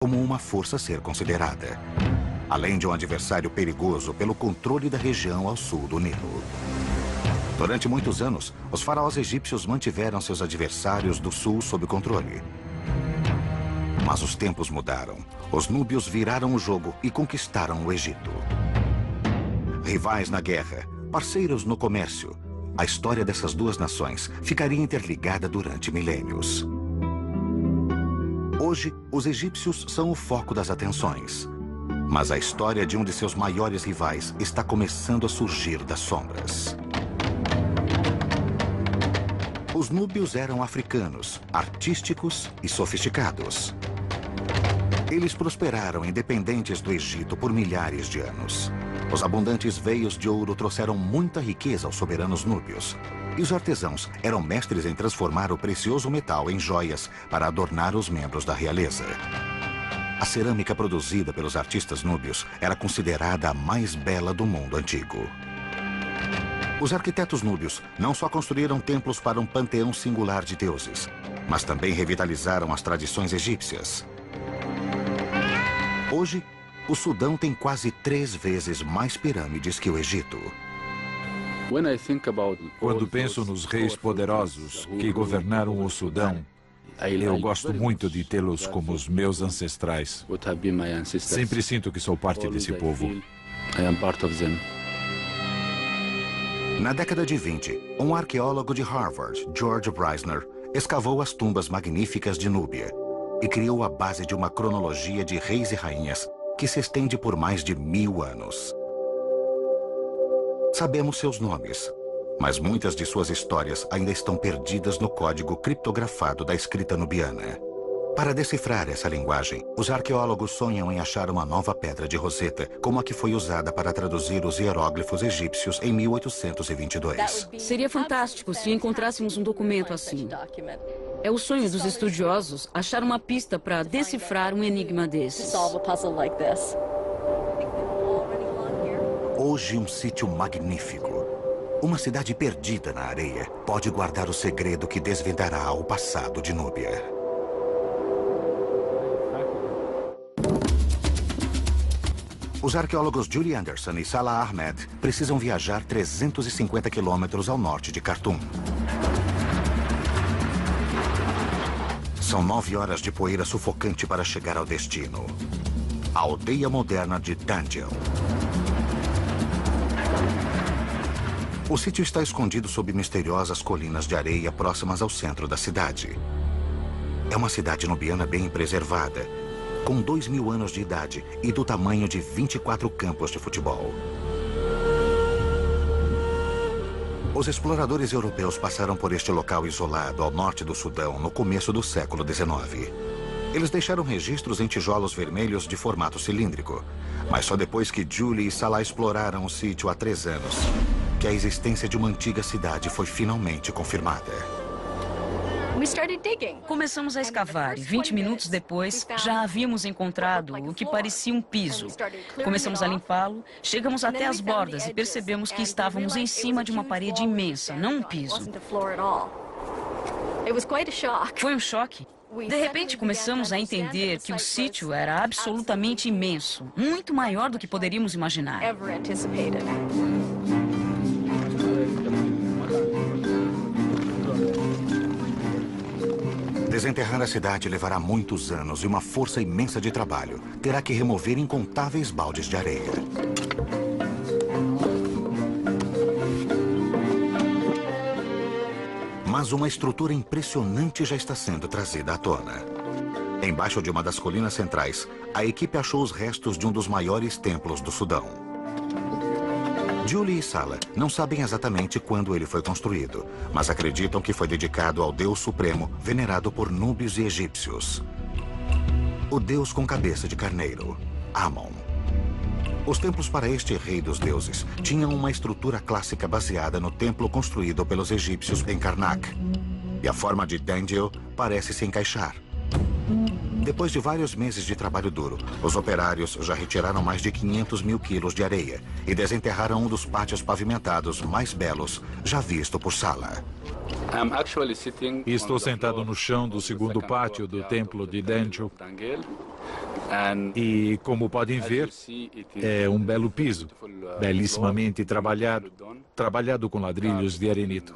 como uma força a ser considerada, além de um adversário perigoso pelo controle da região ao sul do Nilo. Durante muitos anos, os faraós egípcios mantiveram seus adversários do sul sob controle. Mas os tempos mudaram. Os núbios viraram o jogo e conquistaram o Egito. Rivais na guerra, parceiros no comércio, a história dessas duas nações ficaria interligada durante milênios. Hoje, os egípcios são o foco das atenções. Mas a história de um de seus maiores rivais está começando a surgir das sombras. Os núbios eram africanos, artísticos e sofisticados. Eles prosperaram independentes do Egito por milhares de anos. Os abundantes veios de ouro trouxeram muita riqueza aos soberanos núbios. E os artesãos eram mestres em transformar o precioso metal em joias para adornar os membros da realeza. A cerâmica produzida pelos artistas núbios era considerada a mais bela do mundo antigo. Os arquitetos núbios não só construíram templos para um panteão singular de deuses, mas também revitalizaram as tradições egípcias. Hoje, o Sudão tem quase 3 vezes mais pirâmides que o Egito. Quando penso nos reis poderosos que governaram o Sudão, eu gosto muito de tê-los como os meus ancestrais. Sempre sinto que sou parte desse povo. Na década de 20, um arqueólogo de Harvard, George Breisner, escavou as tumbas magníficas de Núbia e criou a base de uma cronologia de reis e rainhas que se estende por mais de 1000 anos. Sabemos seus nomes, mas muitas de suas histórias ainda estão perdidas no código criptografado da escrita nubiana. Para decifrar essa linguagem, os arqueólogos sonham em achar uma nova pedra de Roseta, como a que foi usada para traduzir os hieróglifos egípcios em 1822. Seria fantástico se encontrássemos um documento assim. É o sonho dos estudiosos achar uma pista para decifrar um enigma desses. Hoje, um sítio magnífico. Uma cidade perdida na areia pode guardar o segredo que desvendará o passado de Núbia. Os arqueólogos Julie Anderson e Salah Ahmed precisam viajar 350 quilômetros ao norte de Khartoum. São 9 horas de poeira sufocante para chegar ao destino. A aldeia moderna de Danjel. O sítio está escondido sob misteriosas colinas de areia próximas ao centro da cidade. É uma cidade nubiana bem preservada, com 2000 anos de idade e do tamanho de 24 campos de futebol. Os exploradores europeus passaram por este local isolado ao norte do Sudão no começo do século XIX. Eles deixaram registros em tijolos vermelhos de formato cilíndrico, mas só depois que Julie e Salah exploraram o sítio há 3 anos, que a existência de uma antiga cidade foi finalmente confirmada. Começamos a escavar e 20 minutos depois já havíamos encontrado o que parecia um piso. Começamos a limpá-lo, chegamos até as bordas e percebemos que estávamos em cima de uma parede imensa, não um piso. Foi um choque. De repente começamos a entender que o sítio era absolutamente imenso, muito maior do que poderíamos imaginar. Desenterrar a cidade levará muitos anos e uma força imensa de trabalho. Terá que remover incontáveis baldes de areia. Mas uma estrutura impressionante já está sendo trazida à tona. Embaixo de uma das colinas centrais, a equipe achou os restos de um dos maiores templos do Sudão. Julie e Salah não sabem exatamente quando ele foi construído, mas acreditam que foi dedicado ao Deus Supremo, venerado por núbios e egípcios. O Deus com cabeça de carneiro, Amon. Os templos para este rei dos deuses tinham uma estrutura clássica baseada no templo construído pelos egípcios em Karnak. E a forma de Danjel parece se encaixar. Depois de vários meses de trabalho duro, os operários já retiraram mais de 500 mil quilos de areia e desenterraram um dos pátios pavimentados mais belos já visto por Salah. Estou sentado no chão do segundo pátio do templo de Danjel. E, como podem ver, é um belo piso, belíssimamente trabalhado, com ladrilhos de arenito.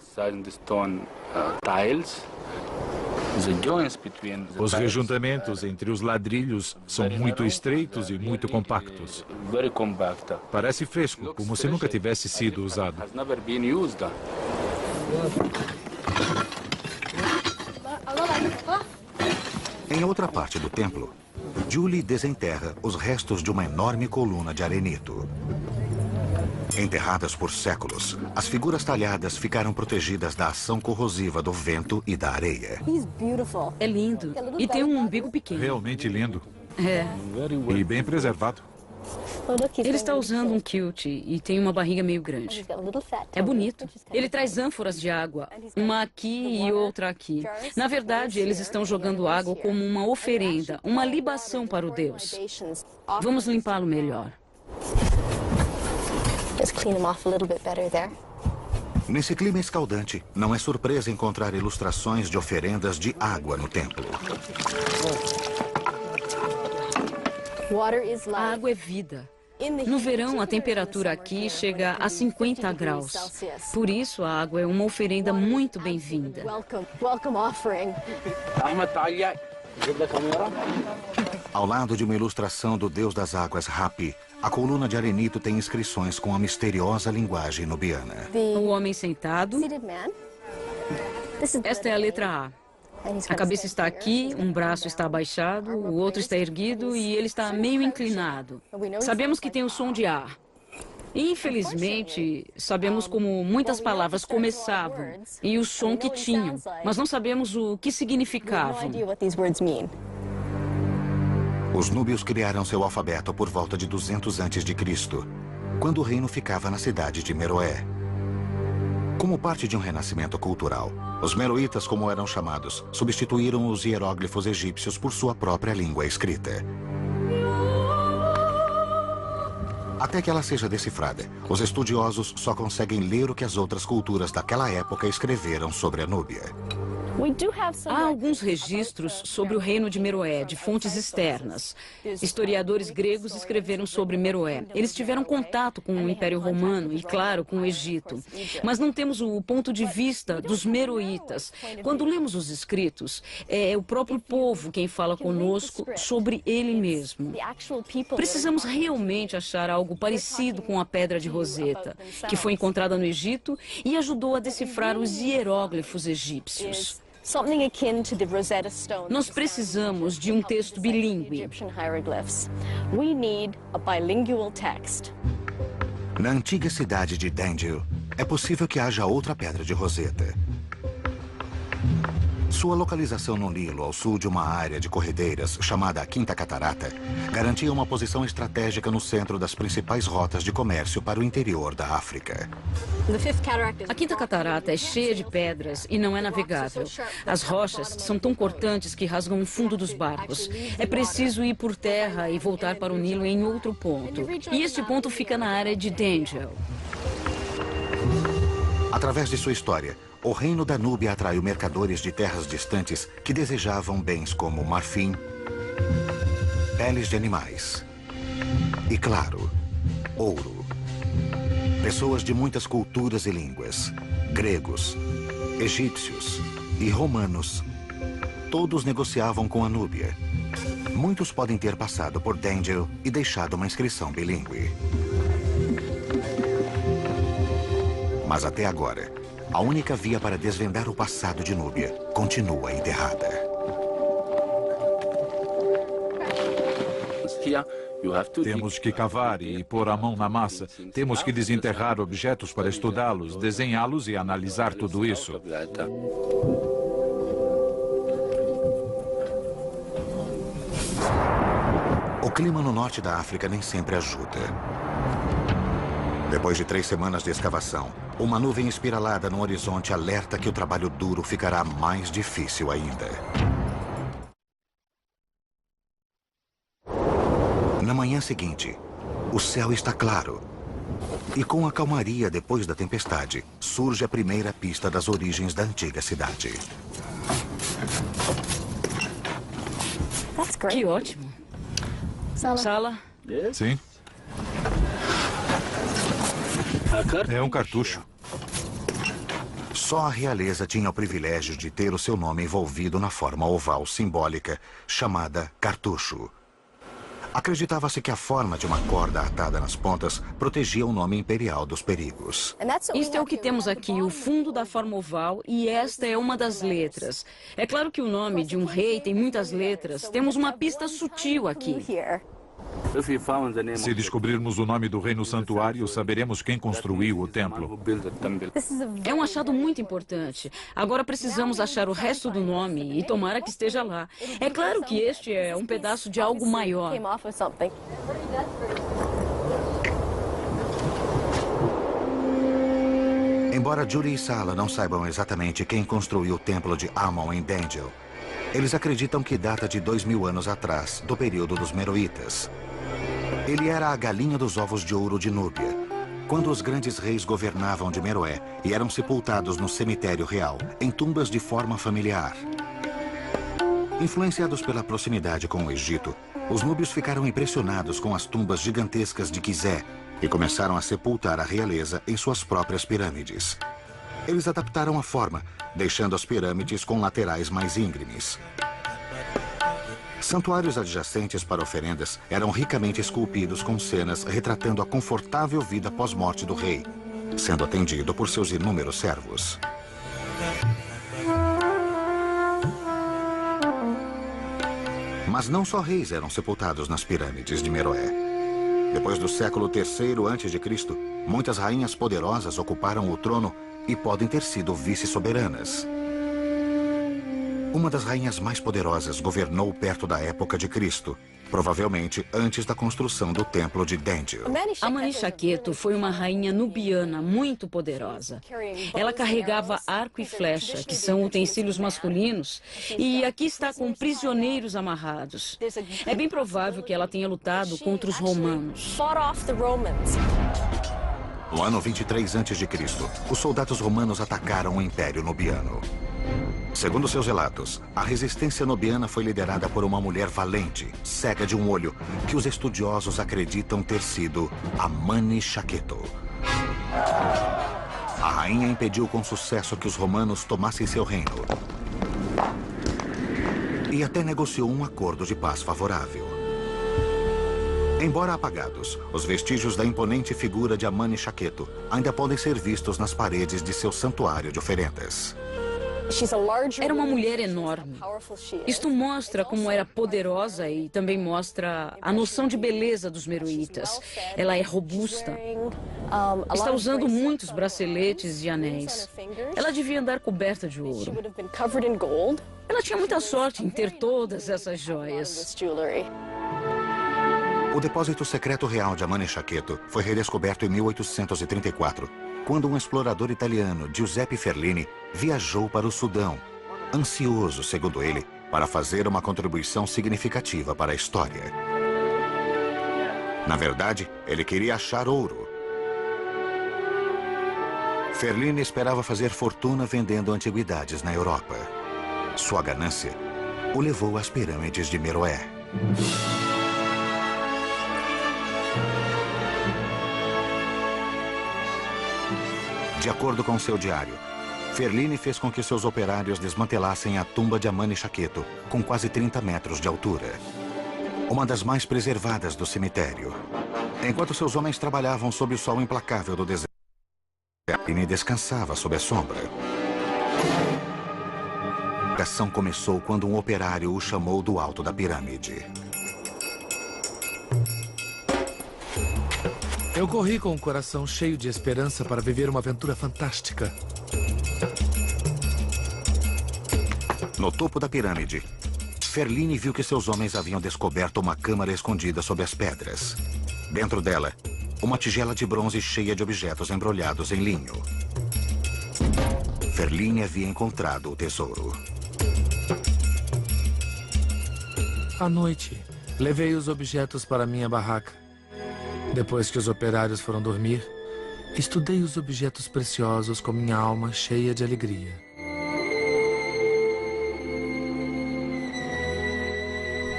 Os rejuntamentos entre os ladrilhos são muito estreitos e muito compactos. Parece fresco, como se nunca tivesse sido usado. Em outra parte do templo, Julie desenterra os restos de uma enorme coluna de arenito. Enterradas por séculos, as figuras talhadas ficaram protegidas da ação corrosiva do vento e da areia. É lindo. E tem um umbigo pequeno. Realmente lindo. É. E bem preservado. Ele está usando um kilt e tem uma barriga meio grande. É bonito. Ele traz ânforas de água, uma aqui e outra aqui. Na verdade, eles estão jogando água como uma oferenda, uma libação para o Deus. Vamos limpá-lo melhor. Nesse clima escaldante, não é surpresa encontrar ilustrações de oferendas de água no templo. A água é vida. No verão, a temperatura aqui chega a 50 graus. Por isso, a água é uma oferenda muito bem-vinda. Ao lado de uma ilustração do deus das águas, Hapi, a coluna de arenito tem inscrições com a misteriosa linguagem nubiana. O homem sentado. Esta é a letra A. A cabeça está aqui, um braço está abaixado, o outro está erguido e ele está meio inclinado. Sabemos que tem o som de A. Infelizmente, sabemos como muitas palavras começavam e o som que tinham, mas não sabemos o que significavam. Os núbios criaram seu alfabeto por volta de 200 a.C., quando o reino ficava na cidade de Meroé. Como parte de um renascimento cultural, os meroítas, como eram chamados, substituíram os hieróglifos egípcios por sua própria língua escrita. Até que ela seja decifrada, os estudiosos só conseguem ler o que as outras culturas daquela época escreveram sobre a Núbia. Há alguns registros sobre o reino de Meroé, de fontes externas. Historiadores gregos escreveram sobre Meroé. Eles tiveram contato com o Império Romano e, claro, com o Egito. Mas não temos o ponto de vista dos meroítas. Quando lemos os escritos, é o próprio povo quem fala conosco sobre ele mesmo. Precisamos realmente achar algo parecido com a Pedra de Roseta, que foi encontrada no Egito e ajudou a decifrar os hieróglifos egípcios. Nós precisamos de um texto bilíngue. Na antiga cidade de Dendil, é possível que haja outra Pedra de Roseta. Sua localização no Nilo, ao sul de uma área de corredeiras chamada Quinta Catarata, garantia uma posição estratégica no centro das principais rotas de comércio para o interior da África. A Quinta Catarata é cheia de pedras e não é navegável. As rochas são tão cortantes que rasgam o fundo dos barcos. É preciso ir por terra e voltar para o Nilo em outro ponto. E este ponto fica na área de Dendil. Através de sua história, o reino da Núbia atraiu mercadores de terras distantes que desejavam bens como marfim, peles de animais e, claro, ouro. Pessoas de muitas culturas e línguas, gregos, egípcios e romanos, todos negociavam com a Núbia. Muitos podem ter passado por Dendil e deixado uma inscrição bilíngue. Mas até agora, a única via para desvendar o passado de Núbia continua enterrada. Temos que cavar e pôr a mão na massa. Temos que desenterrar objetos para estudá-los, desenhá-los e analisar tudo isso. O clima no norte da África nem sempre ajuda. Depois de 3 semanas de escavação, uma nuvem espiralada no horizonte alerta que o trabalho duro ficará mais difícil ainda. Na manhã seguinte, o céu está claro. E com a calmaria depois da tempestade, surge a primeira pista das origens da antiga cidade. Que ótimo. Sala? Sim. É um cartucho. Só a realeza tinha o privilégio de ter o seu nome envolvido na forma oval simbólica chamada cartucho. Acreditava-se que a forma de uma corda atada nas pontas protegia o nome imperial dos perigos. Isto é o que temos aqui, o fundo da forma oval, e esta é uma das letras. É claro que o nome de um rei tem muitas letras. Temos uma pista sutil aqui. Se descobrirmos o nome do rei no santuário, saberemos quem construiu o templo. É um achado muito importante. Agora precisamos achar o resto do nome e tomara que esteja lá. É claro que este é um pedaço de algo maior. Embora Judy e Sala não saibam exatamente quem construiu o templo de Amon em Dangel, eles acreditam que data de 2000 anos atrás, do período dos Meroítas. Ele era a galinha dos ovos de ouro de Núbia, quando os grandes reis governavam de Meroé e eram sepultados no cemitério real, em tumbas de forma familiar. Influenciados pela proximidade com o Egito, os núbios ficaram impressionados com as tumbas gigantescas de Gizé e começaram a sepultar a realeza em suas próprias pirâmides. Eles adaptaram a forma, deixando as pirâmides com laterais mais íngremes. Santuários adjacentes para oferendas eram ricamente esculpidos com cenas retratando a confortável vida pós-morte do rei, sendo atendido por seus inúmeros servos. Mas não só reis eram sepultados nas pirâmides de Meroé. Depois do século III a.C., muitas rainhas poderosas ocuparam o trono e podem ter sido vice-soberanas. Uma das rainhas mais poderosas governou perto da época de Cristo, provavelmente antes da construção do templo de Dangel. Amani Shaketo foi uma rainha nubiana muito poderosa. Ela carregava arco e flecha, que são utensílios masculinos, e aqui está com prisioneiros amarrados. É bem provável que ela tenha lutado contra os romanos. No ano 23 a.C., os soldados romanos atacaram o Império Nubiano. Segundo seus relatos, a resistência nubiana foi liderada por uma mulher valente, cega de um olho, que os estudiosos acreditam ter sido Amani Shaketo. A rainha impediu com sucesso que os romanos tomassem seu reino e até negociou um acordo de paz favorável. Embora apagados, os vestígios da imponente figura de Amani Shaketo ainda podem ser vistos nas paredes de seu santuário de oferendas. Era uma mulher enorme. Isto mostra como era poderosa e também mostra a noção de beleza dos meroítas. Ela é robusta. Está usando muitos braceletes e anéis. Ela devia andar coberta de ouro. Ela tinha muita sorte em ter todas essas joias. O depósito secreto real de Amani Shaketo foi redescoberto em 1834, quando um explorador italiano, Giuseppe Ferlini, viajou para o Sudão, ansioso, segundo ele, para fazer uma contribuição significativa para a história. Na verdade, ele queria achar ouro. Ferlini esperava fazer fortuna vendendo antiguidades na Europa. Sua ganância o levou às pirâmides de Meroé. De acordo com seu diário, Ferlini fez com que seus operários desmantelassem a tumba de Amani Shaketo, com quase 30 metros de altura. Uma das mais preservadas do cemitério. Enquanto seus homens trabalhavam sob o sol implacável do deserto, Ferlini descansava sob a sombra. A ação começou quando um operário o chamou do alto da pirâmide. Eu corri com o coração cheio de esperança para viver uma aventura fantástica. No topo da pirâmide, Ferlini viu que seus homens haviam descoberto uma câmara escondida sob as pedras. Dentro dela, uma tigela de bronze cheia de objetos embrulhados em linho. Ferlini havia encontrado o tesouro. À noite, levei os objetos para minha barraca. Depois que os operários foram dormir, estudei os objetos preciosos com minha alma cheia de alegria.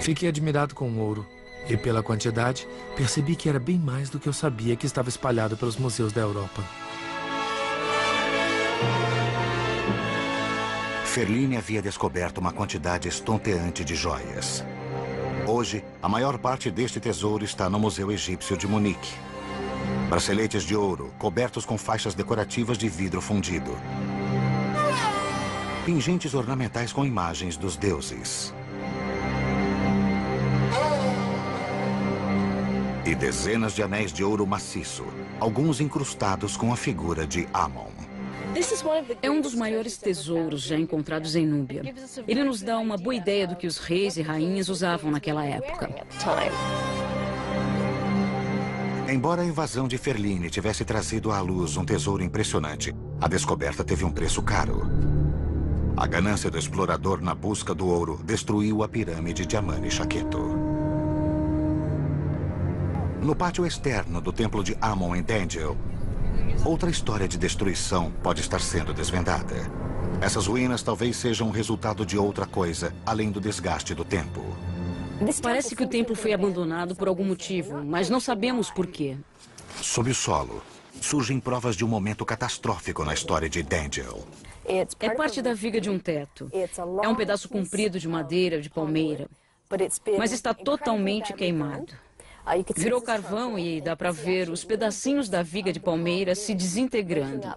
Fiquei admirado com o ouro, E pela quantidade, percebi que era bem mais do que eu sabia que estava espalhado pelos museus da Europa. Ferline havia descoberto uma quantidade estonteante de joias. Hoje, a maior parte deste tesouro está no Museu Egípcio de Munique. Braceletes de ouro, cobertos com faixas decorativas de vidro fundido. Pingentes ornamentais com imagens dos deuses. E dezenas de anéis de ouro maciço, alguns incrustados com a figura de Amon. É um dos maiores tesouros já encontrados em Núbia. Ele nos dá uma boa ideia do que os reis e rainhas usavam naquela época. Embora a invasão de Ferline tivesse trazido à luz um tesouro impressionante, a descoberta teve um preço caro. A ganância do explorador na busca do ouro destruiu a pirâmide de Amani Shaketo. No pátio externo do templo de Amon em Dangel, outra história de destruição pode estar sendo desvendada. Essas ruínas talvez sejam resultado de outra coisa, além do desgaste do tempo. Parece que o templo foi abandonado por algum motivo, mas não sabemos por quê. Sob o solo, surgem provas de um momento catastrófico na história de Dangel. É parte da viga de um teto. É um pedaço comprido de madeira de palmeira, mas está totalmente queimado. Virou carvão e dá para ver os pedacinhos da viga de palmeira se desintegrando.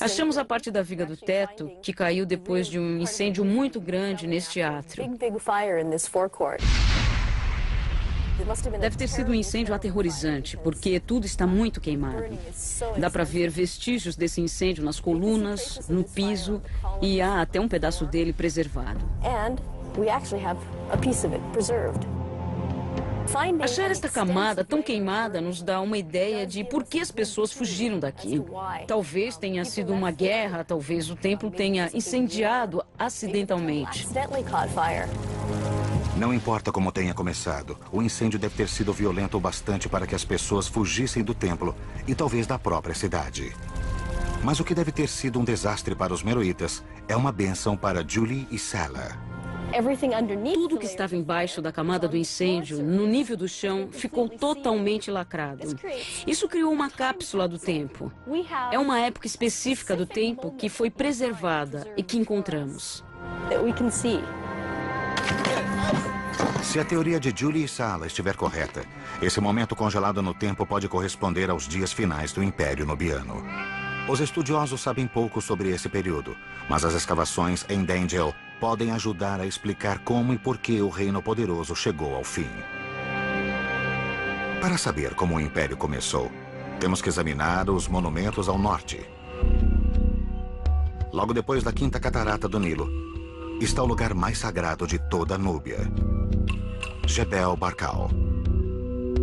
Achamos a parte da viga do teto que caiu depois de um incêndio muito grande neste átrio. Deve ter sido um incêndio aterrorizante, porque tudo está muito queimado. Dá para ver vestígios desse incêndio nas colunas, no piso, e há até um pedaço dele preservado. Achar esta camada tão queimada nos dá uma ideia de por que as pessoas fugiram daqui. Talvez tenha sido uma guerra, talvez o templo tenha incendiado acidentalmente. Não importa como tenha começado, o incêndio deve ter sido violento o bastante para que as pessoas fugissem do templo e talvez da própria cidade. Mas o que deve ter sido um desastre para os meroítas é uma bênção para Julie e Salah. Tudo que estava embaixo da camada do incêndio, no nível do chão, ficou totalmente lacrado. Isso criou uma cápsula do tempo. É uma época específica do tempo que foi preservada e que encontramos. Se a teoria de Julie e Salah estiver correta, esse momento congelado no tempo pode corresponder aos dias finais do Império Nubiano. Os estudiosos sabem pouco sobre esse período, mas as escavações em Dangel podem ajudar a explicar como e por que o Reino Poderoso chegou ao fim. Para saber como o Império começou, temos que examinar os monumentos ao norte. Logo depois da Quinta Catarata do Nilo, está o lugar mais sagrado de toda a Núbia, Jebel Barkal,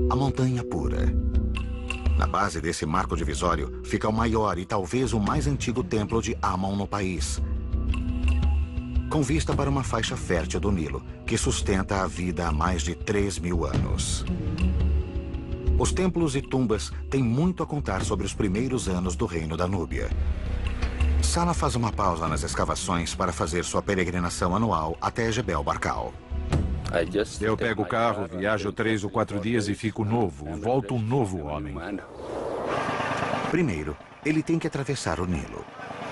a Montanha Pura. Na base desse marco divisório fica o maior e talvez o mais antigo templo de Amon no país, com vista para uma faixa fértil do Nilo, que sustenta a vida há mais de 3.000 anos. Os templos e tumbas têm muito a contar sobre os primeiros anos do Reino da Núbia. Salah faz uma pausa nas escavações para fazer sua peregrinação anual até Jebel Barkal. Eu pego o carro, viajo 3 ou 4 dias e fico novo. Volto um novo homem. Primeiro, ele tem que atravessar o Nilo.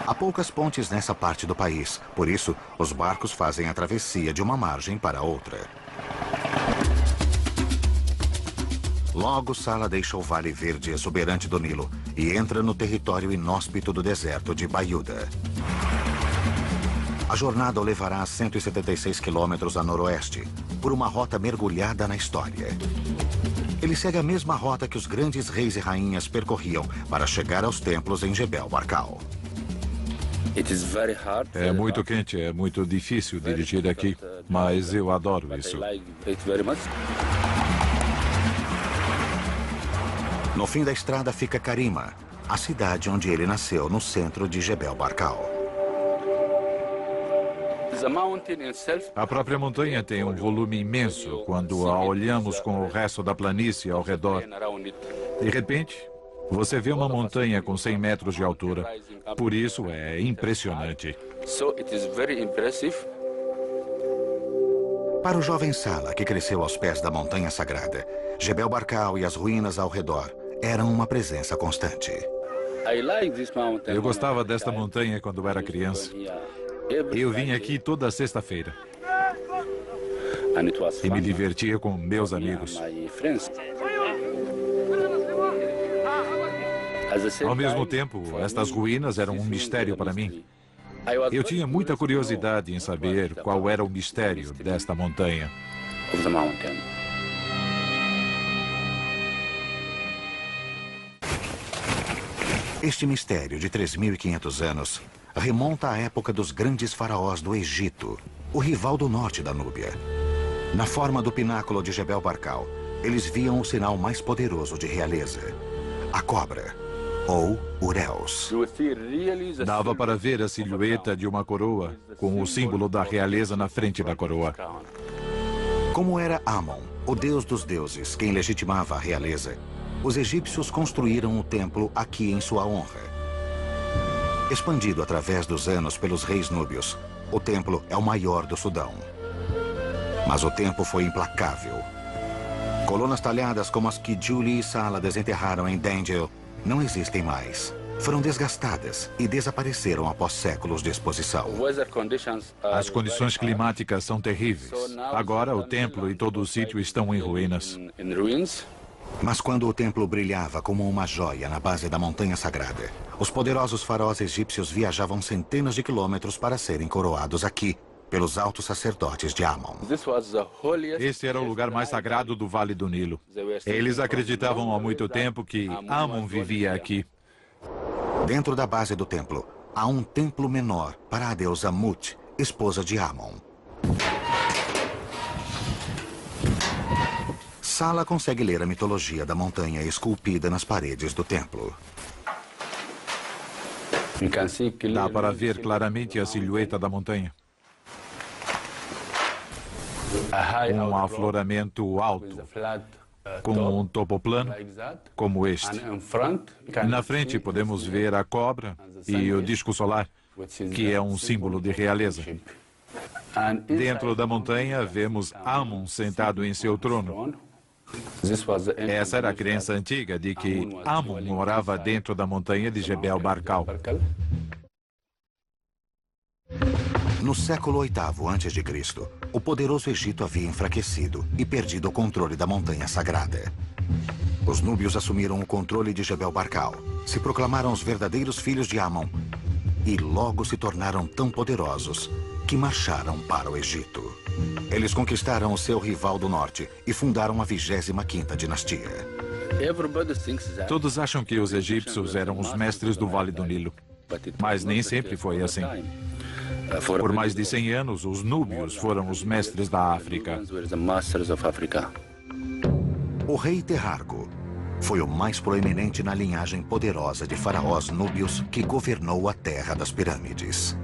Há poucas pontes nessa parte do país, por isso, os barcos fazem a travessia de uma margem para outra. Logo, Salah deixa o vale verde exuberante do Nilo e entra no território inóspito do deserto de Bayuda. A jornada o levará a 176 quilômetros a noroeste, por uma rota mergulhada na história. Ele segue a mesma rota que os grandes reis e rainhas percorriam para chegar aos templos em Jebel Barkal. É muito quente, é muito difícil dirigir aqui, mas eu adoro isso. No fim da estrada fica Karima, a cidade onde ele nasceu, no centro de Jebel Barkal. A própria montanha tem um volume imenso quando a olhamos com o resto da planície ao redor. De repente, você vê uma montanha com 100 metros de altura. Por isso é impressionante. Para o jovem Sala, que cresceu aos pés da montanha sagrada, Jebel Barkal e as ruínas ao redor eram uma presença constante. Eu gostava desta montanha quando era criança. Eu vinha aqui toda sexta-feira e me divertia com meus amigos. Ao mesmo tempo, estas ruínas eram um mistério para mim. Eu tinha muita curiosidade em saber qual era o mistério desta montanha. Este mistério de 3.500 anos remonta à época dos grandes faraós do Egito, o rival do norte da Núbia. Na forma do pináculo de Jebel Barkal, eles viam o sinal mais poderoso de realeza, a cobra, ou Ureus. Dava para ver a silhueta de uma coroa com o símbolo da realeza na frente da coroa. Como era Amon, o deus dos deuses, quem legitimava a realeza, os egípcios construíram o templo aqui em sua honra. Expandido através dos anos pelos reis núbios, o templo é o maior do Sudão. Mas o tempo foi implacável. Colunas talhadas como as que Julie e Sala desenterraram em Dangel não existem mais. Foram desgastadas e desapareceram após séculos de exposição. As condições climáticas são terríveis. Agora o templo e todo o sítio estão em ruínas. Mas quando o templo brilhava como uma joia na base da montanha sagrada, os poderosos faraós egípcios viajavam centenas de quilômetros para serem coroados aqui, pelos altos sacerdotes de Amon. Este era o lugar mais sagrado do Vale do Nilo. Eles acreditavam há muito tempo que Amon vivia aqui. Dentro da base do templo, há um templo menor para a deusa Mut, esposa de Amon. Sala consegue ler a mitologia da montanha esculpida nas paredes do templo. Dá para ver claramente a silhueta da montanha. Um afloramento alto, com um topo plano, como este. Na frente podemos ver a cobra e o disco solar, que é um símbolo de realeza. Dentro da montanha, vemos Amon sentado em seu trono. Essa era a crença antiga de que Amon morava dentro da montanha de Jebel Barkal. No século VIII a.C., o poderoso Egito havia enfraquecido e perdido o controle da montanha sagrada. Os núbios assumiram o controle de Jebel Barkal, se proclamaram os verdadeiros filhos de Amon e logo se tornaram tão poderosos que marcharam para o Egito. Eles conquistaram o seu rival do norte e fundaram a 25ª dinastia. Todos acham que os egípcios eram os mestres do Vale do Nilo, mas nem sempre foi assim. Por mais de 100 anos, os núbios foram os mestres da África. O rei Terrargo foi o mais proeminente na linhagem poderosa de faraós núbios que governou a terra das pirâmides.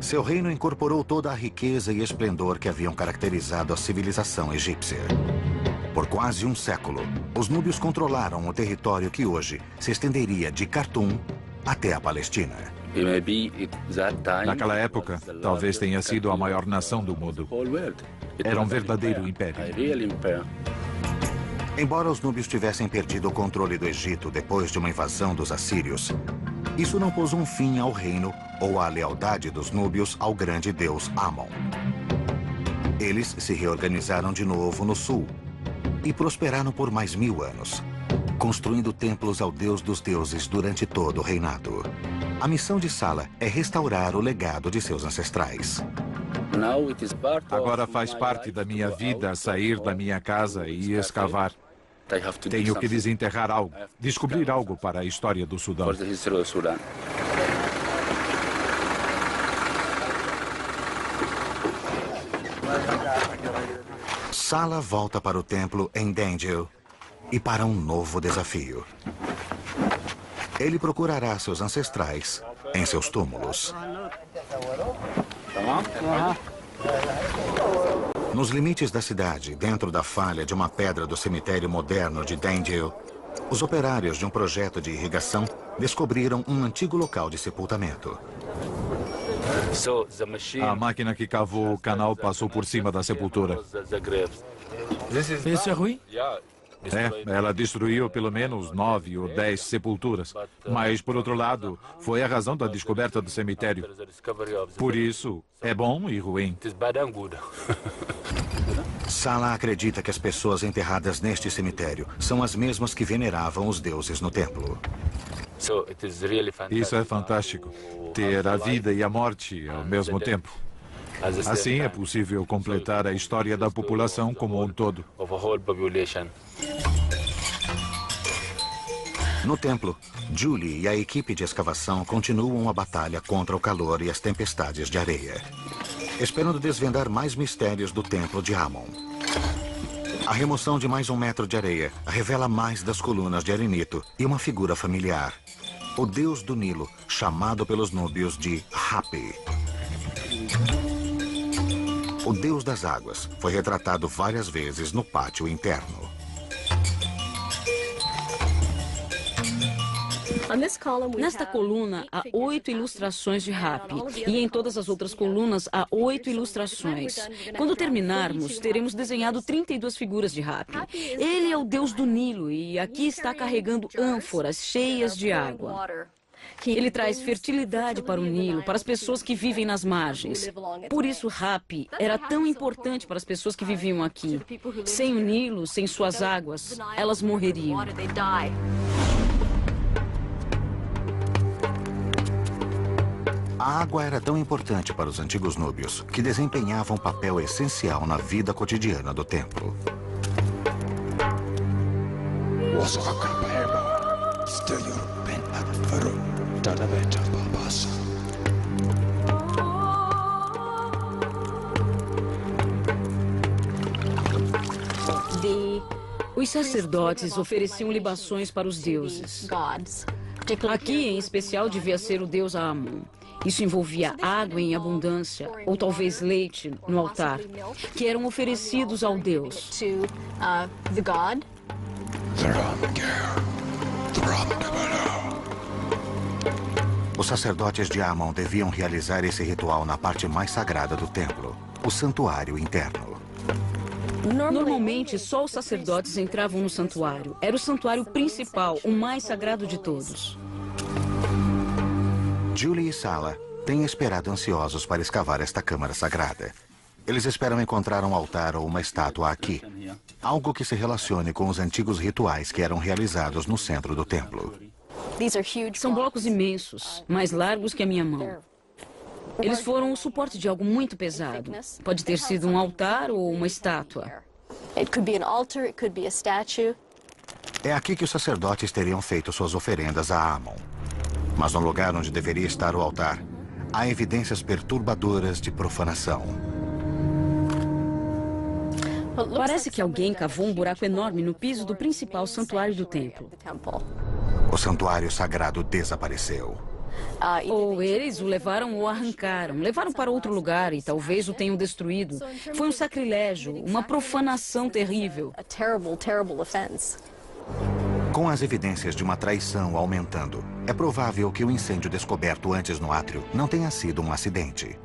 Seu reino incorporou toda a riqueza e esplendor que haviam caracterizado a civilização egípcia. Por quase um século, os núbios controlaram o território que hoje se estenderia de Khartoum até a Palestina. Naquela época, talvez tenha sido a maior nação do mundo. Era um verdadeiro império. Embora os núbios tivessem perdido o controle do Egito depois de uma invasão dos assírios, isso não pôs um fim ao reino ou à lealdade dos núbios ao grande deus Amon. Eles se reorganizaram de novo no sul e prosperaram por mais 1000 anos, construindo templos ao deus dos deuses durante todo o reinado. A missão de Sala é restaurar o legado de seus ancestrais. Agora faz parte da minha vida sair da minha casa e escavar. Tenho que desenterrar algo, descobrir algo para a história do Sudão. Sala volta para o templo em Dangel e para um novo desafio. Ele procurará seus ancestrais em seus túmulos. Nos limites da cidade, dentro da falha de uma pedra do cemitério moderno de Dangel, os operários de um projeto de irrigação descobriram um antigo local de sepultamento. A máquina que cavou o canal passou por cima da sepultura. Isso é ruim? Ela destruiu pelo menos 9 ou 10 sepulturas. Mas, por outro lado, foi a razão da descoberta do cemitério. Por isso, é bom e ruim. Sala acredita que as pessoas enterradas neste cemitério são as mesmas que veneravam os deuses no templo. Isso é fantástico. Ter a vida e a morte ao mesmo tempo. Assim é possível completar a história da população como um todo. No templo, Julie e a equipe de escavação continuam a batalha contra o calor e as tempestades de areia, esperando desvendar mais mistérios do templo de Amon. A remoção de mais 1 metro de areia revela mais das colunas de arenito e uma figura familiar. O deus do Nilo, chamado pelos núbios de Hapi. O deus das águas foi retratado várias vezes no pátio interno. Nesta coluna há 8 ilustrações de Hapi e em todas as outras colunas há 8 ilustrações. Quando terminarmos, teremos desenhado 32 figuras de Hapi. Ele é o deus do Nilo e aqui está carregando ânforas cheias de água. Ele traz fertilidade para o Nilo, para as pessoas que vivem nas margens. Por isso, Hapi era tão importante para as pessoas que viviam aqui. Sem o Nilo, sem suas águas, elas morreriam. A água era tão importante para os antigos núbios que desempenhava um papel essencial na vida cotidiana do templo. Os sacerdotes ofereciam libações para os deuses. Aqui, em especial, devia ser o deus Amon. Isso envolvia água em abundância, ou talvez leite, no altar, que eram oferecidos ao deus. Os sacerdotes de Amon deviam realizar esse ritual na parte mais sagrada do templo, o santuário interno. Normalmente, só os sacerdotes entravam no santuário. Era o santuário principal, o mais sagrado de todos. Julie e Sala têm esperado ansiosos para escavar esta câmara sagrada. Eles esperam encontrar um altar ou uma estátua aqui. Algo que se relacione com os antigos rituais que eram realizados no centro do templo. São blocos imensos, mais largos que a minha mão. Eles foram o suporte de algo muito pesado. Pode ter sido um altar ou uma estátua. É aqui que os sacerdotes teriam feito suas oferendas a Amon. Mas no lugar onde deveria estar o altar, há evidências perturbadoras de profanação. Parece que alguém cavou um buraco enorme no piso do principal santuário do templo. O santuário sagrado desapareceu. Ou eles o levaram ou arrancaram, levaram para outro lugar e talvez o tenham destruído. Foi um sacrilégio, uma profanação terrível. Com as evidências de uma traição aumentando, é provável que o incêndio descoberto antes no átrio não tenha sido um acidente.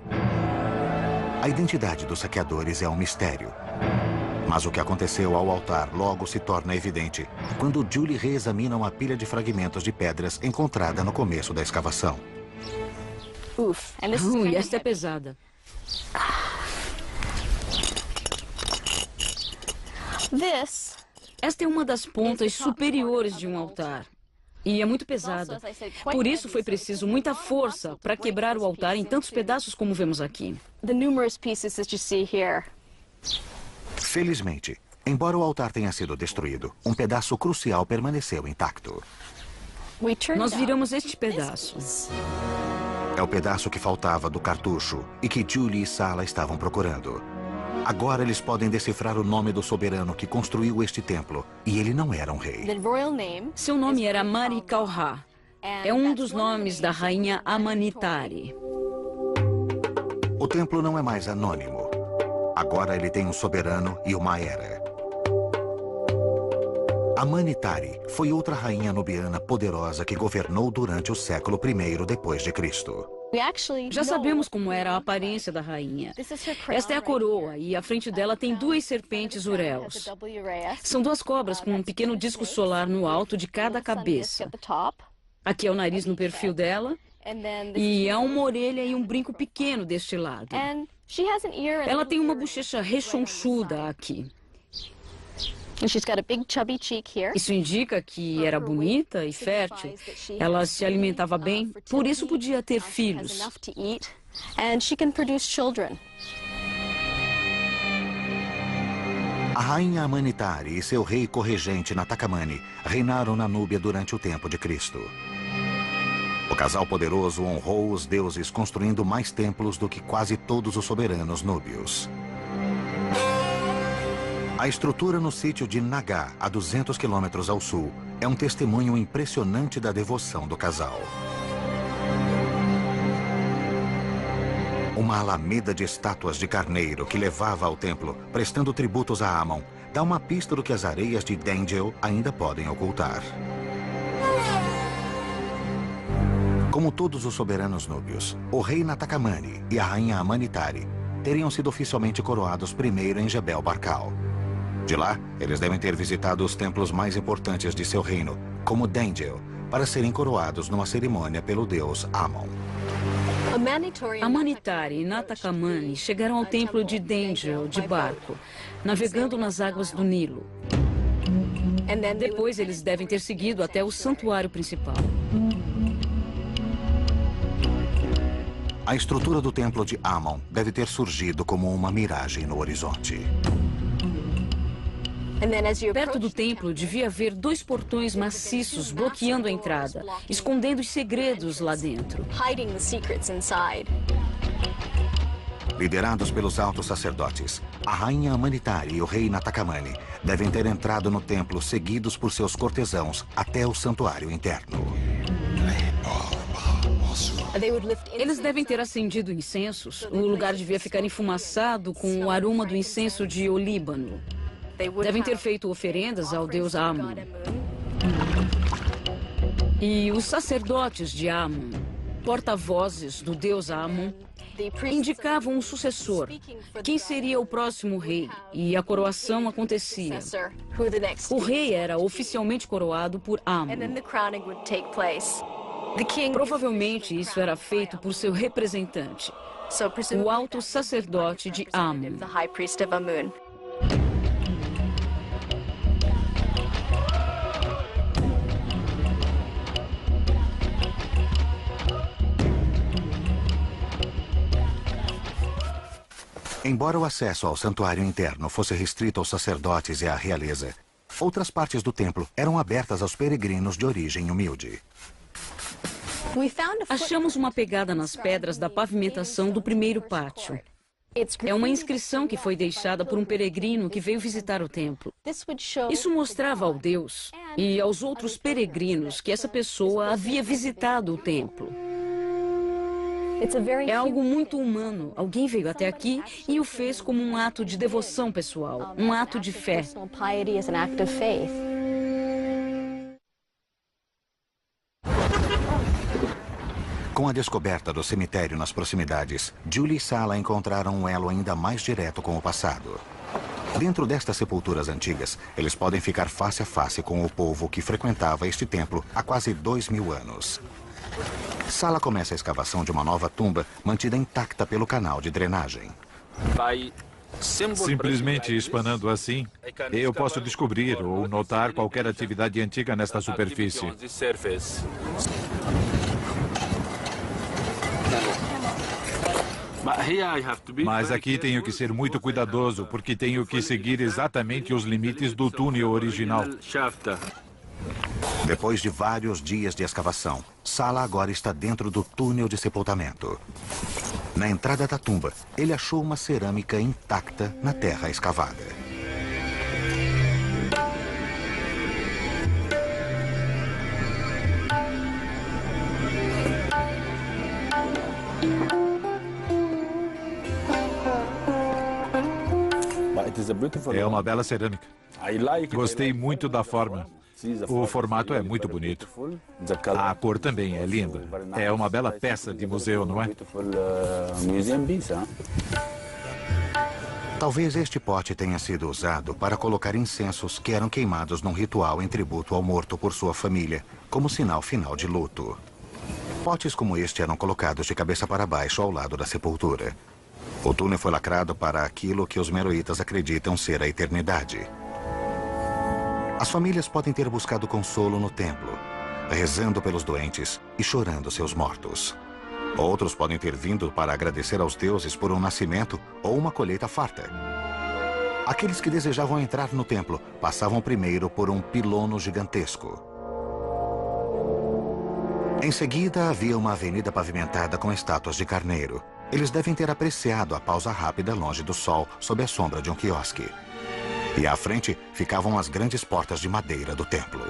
A identidade dos saqueadores é um mistério. Mas o que aconteceu ao altar logo se torna evidente quando Julie reexamina uma pilha de fragmentos de pedras encontrada no começo da escavação. Esta é pesada. Esta é uma das pontas superiores de um altar. E é muito pesada. Por isso foi preciso muita força para quebrar o altar em tantos pedaços como vemos aqui. Felizmente, embora o altar tenha sido destruído, um pedaço crucial permaneceu intacto. Nós viramos este pedaço. É o pedaço que faltava do cartucho e que Julie e Sala estavam procurando. Agora eles podem decifrar o nome do soberano que construiu este templo, e ele não era um rei. Seu nome era Maricauha. É um dos nomes da rainha Amanitari. O templo não é mais anônimo. Agora ele tem um soberano e uma era. Amanitari foi outra rainha nubiana poderosa que governou durante o século I depois de Cristo. Já sabemos como era a aparência da rainha. Esta é a coroa e à frente dela tem duas serpentes ureus. São duas cobras com um pequeno disco solar no alto de cada cabeça. Aqui é o nariz no perfil dela e há uma orelha e um brinco pequeno deste lado. Ela tem uma bochecha rechonchuda aqui. Isso indica que era bonita e fértil. Ela se alimentava bem, por isso podia ter filhos. A rainha Amanitari e seu rei corregente Natakamani reinaram na Núbia durante o tempo de Cristo. O casal poderoso honrou os deuses construindo mais templos do que quase todos os soberanos núbios. A estrutura no sítio de Nagá, a 200 quilômetros ao sul, é um testemunho impressionante da devoção do casal. Uma alameda de estátuas de carneiro que levava ao templo, prestando tributos a Amon, dá uma pista do que as areias de Dengel ainda podem ocultar. Como todos os soberanos núbios, o rei Natakamani e a rainha Amanitari teriam sido oficialmente coroados primeiro em Jebel Barkal. De lá, eles devem ter visitado os templos mais importantes de seu reino, como Dengel, para serem coroados numa cerimônia pelo deus Amon. Amanitari e Natakamani chegaram ao templo de Dengel de barco, navegando nas águas do Nilo. Depois eles devem ter seguido até o santuário principal. A estrutura do templo de Amon deve ter surgido como uma miragem no horizonte. Perto do templo devia haver dois portões maciços bloqueando a entrada, escondendo os segredos lá dentro. Liderados pelos altos sacerdotes, a rainha Amanitari e o rei Natakamani devem ter entrado no templo seguidos por seus cortesãos até o santuário interno. Eles devem ter acendido incensos. O lugar devia ficar enfumaçado com o aroma do incenso de olíbano. Devem ter feito oferendas ao deus Amon. E os sacerdotes de Amon, porta-vozes do deus Amon, indicavam um sucessor, quem seria o próximo rei, e a coroação acontecia. O rei era oficialmente coroado por Amon. Provavelmente isso era feito por seu representante, o alto sacerdote de Amon. Embora o acesso ao santuário interno fosse restrito aos sacerdotes e à realeza, outras partes do templo eram abertas aos peregrinos de origem humilde. Achamos uma pegada nas pedras da pavimentação do primeiro pátio. É uma inscrição que foi deixada por um peregrino que veio visitar o templo. Isso mostrava ao Deus e aos outros peregrinos que essa pessoa havia visitado o templo. É algo muito humano. Alguém veio até aqui e o fez como um ato de devoção pessoal, um ato de fé. Com a descoberta do cemitério nas proximidades, Julie e Sala encontraram um elo ainda mais direto com o passado. Dentro destas sepulturas antigas, eles podem ficar face a face com o povo que frequentava este templo há quase 2000 anos. Sala começa a escavação de uma nova tumba mantida intacta pelo canal de drenagem. Simplesmente espanando assim, eu posso descobrir ou notar qualquer atividade antiga nesta superfície. Mas aqui tenho que ser muito cuidadoso, porque tenho que seguir exatamente os limites do túnel original. Depois de vários dias de escavação, Sala agora está dentro do túnel de sepultamento. Na entrada da tumba, ele achou uma cerâmica intacta na terra escavada. É uma bela cerâmica. Gostei muito da forma. O formato é muito bonito. A cor também é linda. É uma bela peça de museu, não é? Talvez este pote tenha sido usado para colocar incensos que eram queimados num ritual em tributo ao morto por sua família, como sinal final de luto. Potes como este eram colocados de cabeça para baixo ao lado da sepultura. O túnel foi lacrado para aquilo que os meroítas acreditam ser a eternidade. As famílias podem ter buscado consolo no templo, rezando pelos doentes e chorando seus mortos. Outros podem ter vindo para agradecer aos deuses por um nascimento ou uma colheita farta. Aqueles que desejavam entrar no templo passavam primeiro por um pilono gigantesco. Em seguida, havia uma avenida pavimentada com estátuas de carneiro. Eles devem ter apreciado a pausa rápida longe do sol, sob a sombra de um quiosque. E à frente ficavam as grandes portas de madeira do templo.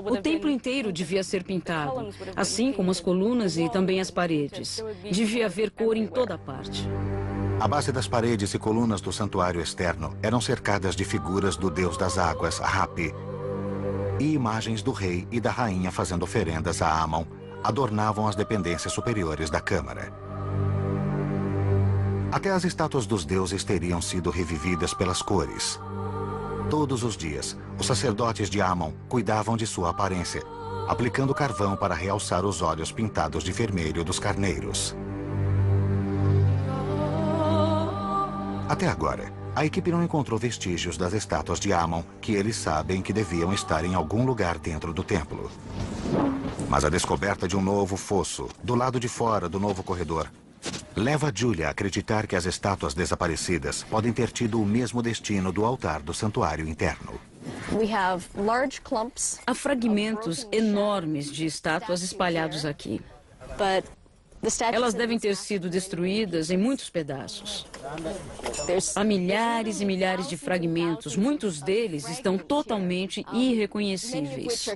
O templo inteiro devia ser pintado, assim como as colunas e também as paredes. Devia haver cor em toda parte. A base das paredes e colunas do santuário externo eram cercadas de figuras do deus das águas, Hapi, e imagens do rei e da rainha fazendo oferendas a Amon adornavam as dependências superiores da câmara. Até as estátuas dos deuses teriam sido revividas pelas cores. Todos os dias, os sacerdotes de Amon cuidavam de sua aparência, aplicando carvão para realçar os olhos pintados de vermelho dos carneiros. Até agora, a equipe não encontrou vestígios das estátuas de Amon, que eles sabem que deviam estar em algum lugar dentro do templo. Mas a descoberta de um novo fosso, do lado de fora do novo corredor, leva Julia a acreditar que as estátuas desaparecidas podem ter tido o mesmo destino do altar do santuário interno. Há fragmentos enormes de estátuas espalhados aqui. Elas devem ter sido destruídas em muitos pedaços. Há milhares e milhares de fragmentos. Muitos deles estão totalmente irreconhecíveis.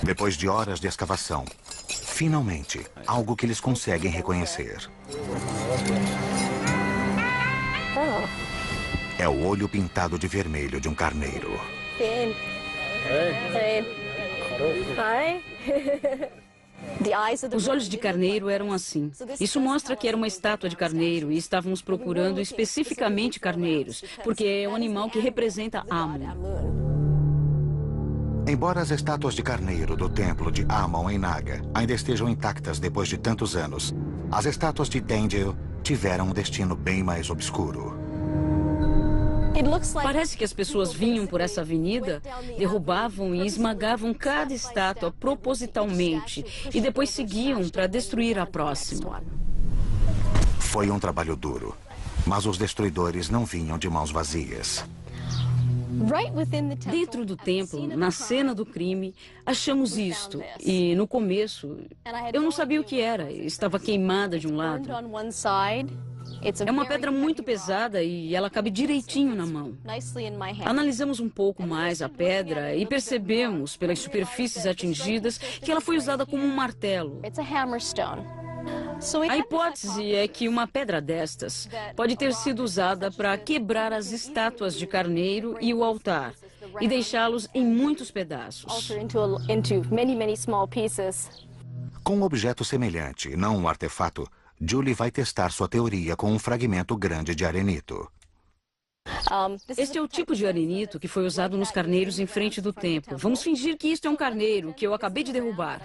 Depois de horas de escavação, finalmente, algo que eles conseguem reconhecer. É o olho pintado de vermelho de um carneiro. Os olhos de carneiro eram assim. Isso mostra que era uma estátua de carneiro e estávamos procurando especificamente carneiros, porque é o animal que representa Amon. Embora as estátuas de carneiro do templo de Amon em Naga ainda estejam intactas depois de tantos anos, as estátuas de Tengel tiveram um destino bem mais obscuro. Parece que as pessoas vinham por essa avenida, derrubavam e esmagavam cada estátua propositalmente e depois seguiam para destruir a próxima. Foi um trabalho duro, mas os destruidores não vinham de mãos vazias. Dentro do templo, na cena do crime, achamos isto. E no começo, eu não sabia o que era. Estava queimada de um lado. É uma pedra muito pesada e ela cabe direitinho na mão. Analisamos um pouco mais a pedra e percebemos, pelas superfícies atingidas, que ela foi usada como um martelo. A hipótese é que uma pedra destas pode ter sido usada para quebrar as estátuas de carneiro e o altar e deixá-los em muitos pedaços. Com um objeto semelhante, não um artefato, Julie vai testar sua teoria com um fragmento grande de arenito. Este é o tipo de arenito que foi usado nos carneiros em frente do templo. Vamos fingir que isto é um carneiro que eu acabei de derrubar.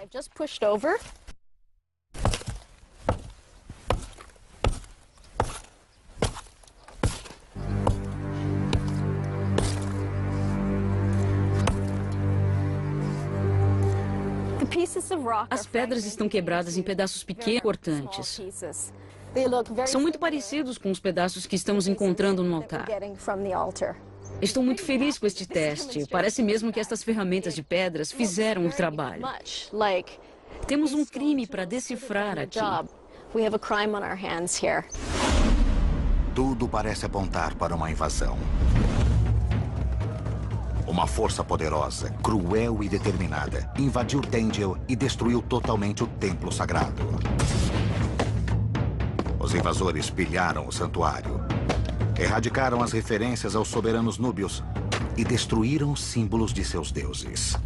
As pedras estão quebradas em pedaços pequenos e cortantes. São muito parecidos com os pedaços que estamos encontrando no altar. Estou muito feliz com este teste. Parece mesmo que estas ferramentas de pedras fizeram o trabalho. Temos um crime para decifrar aqui. Tudo parece apontar para uma invasão. Uma força poderosa, cruel e determinada invadiu Tengel e destruiu totalmente o templo sagrado. Os Os invasores pilharam o santuário, erradicaram as referências aos soberanos núbios e destruíram os símbolos de seus deuses.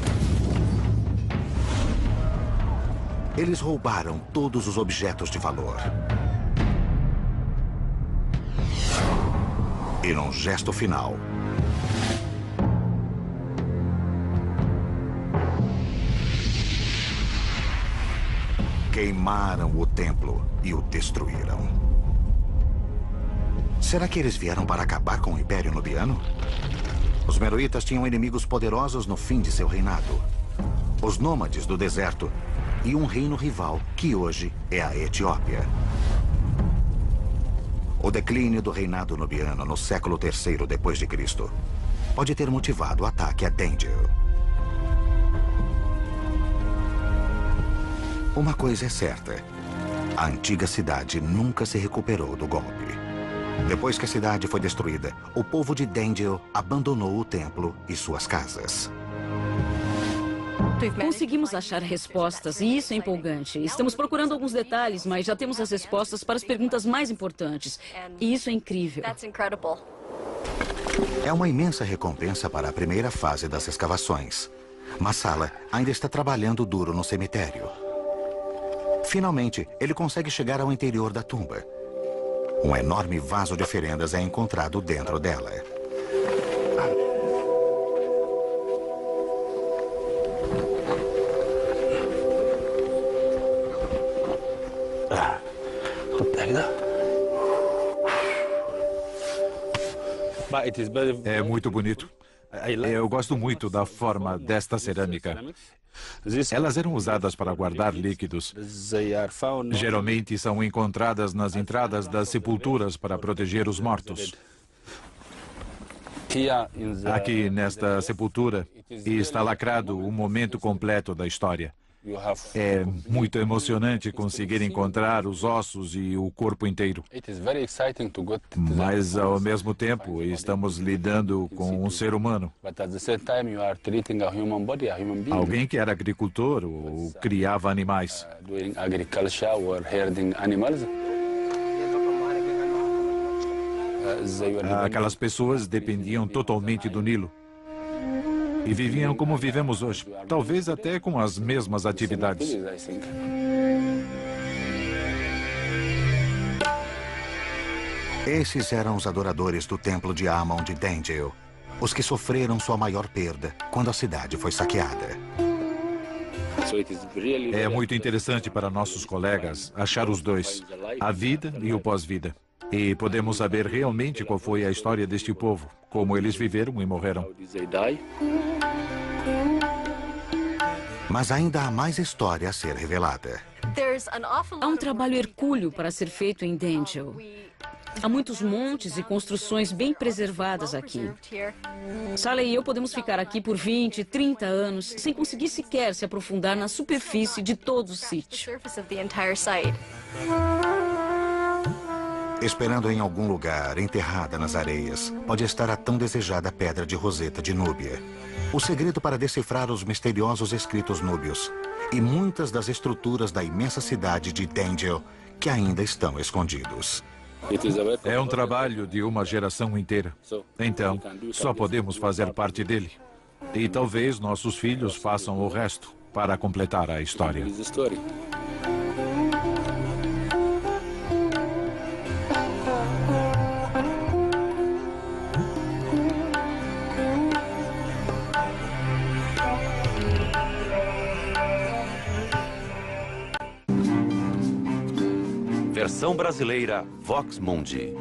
Eles roubaram todos os objetos de valor. E num gesto final, queimaram o templo e o destruíram. Será que eles vieram para acabar com o Império Nubiano? Os meroítas tinham inimigos poderosos no fim de seu reinado. Os nômades do deserto e um reino rival, que hoje é a Etiópia. O declínio do reinado nubiano no século III depois de Cristo pode ter motivado o ataque a Dendil. Uma coisa é certa: a antiga cidade nunca se recuperou do golpe. Depois que a cidade foi destruída, o povo de Dendil abandonou o templo e suas casas. Conseguimos achar respostas e isso é empolgante. Estamos procurando alguns detalhes, mas já temos as respostas para as perguntas mais importantes. E isso é incrível. É uma imensa recompensa para a primeira fase das escavações. Massala ainda está trabalhando duro no cemitério. Finalmente, ele consegue chegar ao interior da tumba. Um enorme vaso de oferendas é encontrado dentro dela. É muito bonito. Eu gosto muito da forma desta cerâmica. Elas eram usadas para guardar líquidos. Geralmente são encontradas nas entradas das sepulturas para proteger os mortos. Aqui nesta sepultura está lacrado o momento completo da história. É muito emocionante conseguir encontrar os ossos e o corpo inteiro. Mas, ao mesmo tempo, estamos lidando com um ser humano. Alguém que era agricultor ou criava animais. Aquelas pessoas dependiam totalmente do Nilo. E viviam como vivemos hoje, talvez até com as mesmas atividades. Esses eram os adoradores do templo de Amon de Dendil, os que sofreram sua maior perda quando a cidade foi saqueada. É muito interessante para nossos colegas achar os dois, a vida e o pós-vida. E podemos saber realmente qual foi a história deste povo, como eles viveram e morreram. Mas ainda há mais história a ser revelada. Há um trabalho hercúleo para ser feito em Dendil. Há muitos montes e construções bem preservadas aqui. Saleh e eu podemos ficar aqui por 20, 30 anos, sem conseguir sequer se aprofundar na superfície de todo o sítio. Esperando em algum lugar, enterrada nas areias, pode estar a tão desejada Pedra de Roseta de Núbia. O segredo para decifrar os misteriosos escritos núbios e muitas das estruturas da imensa cidade de Dendil que ainda estão escondidos. É um trabalho de uma geração inteira. Então, só podemos fazer parte dele. E talvez nossos filhos façam o resto para completar a história. Versão brasileira Vox Mundi.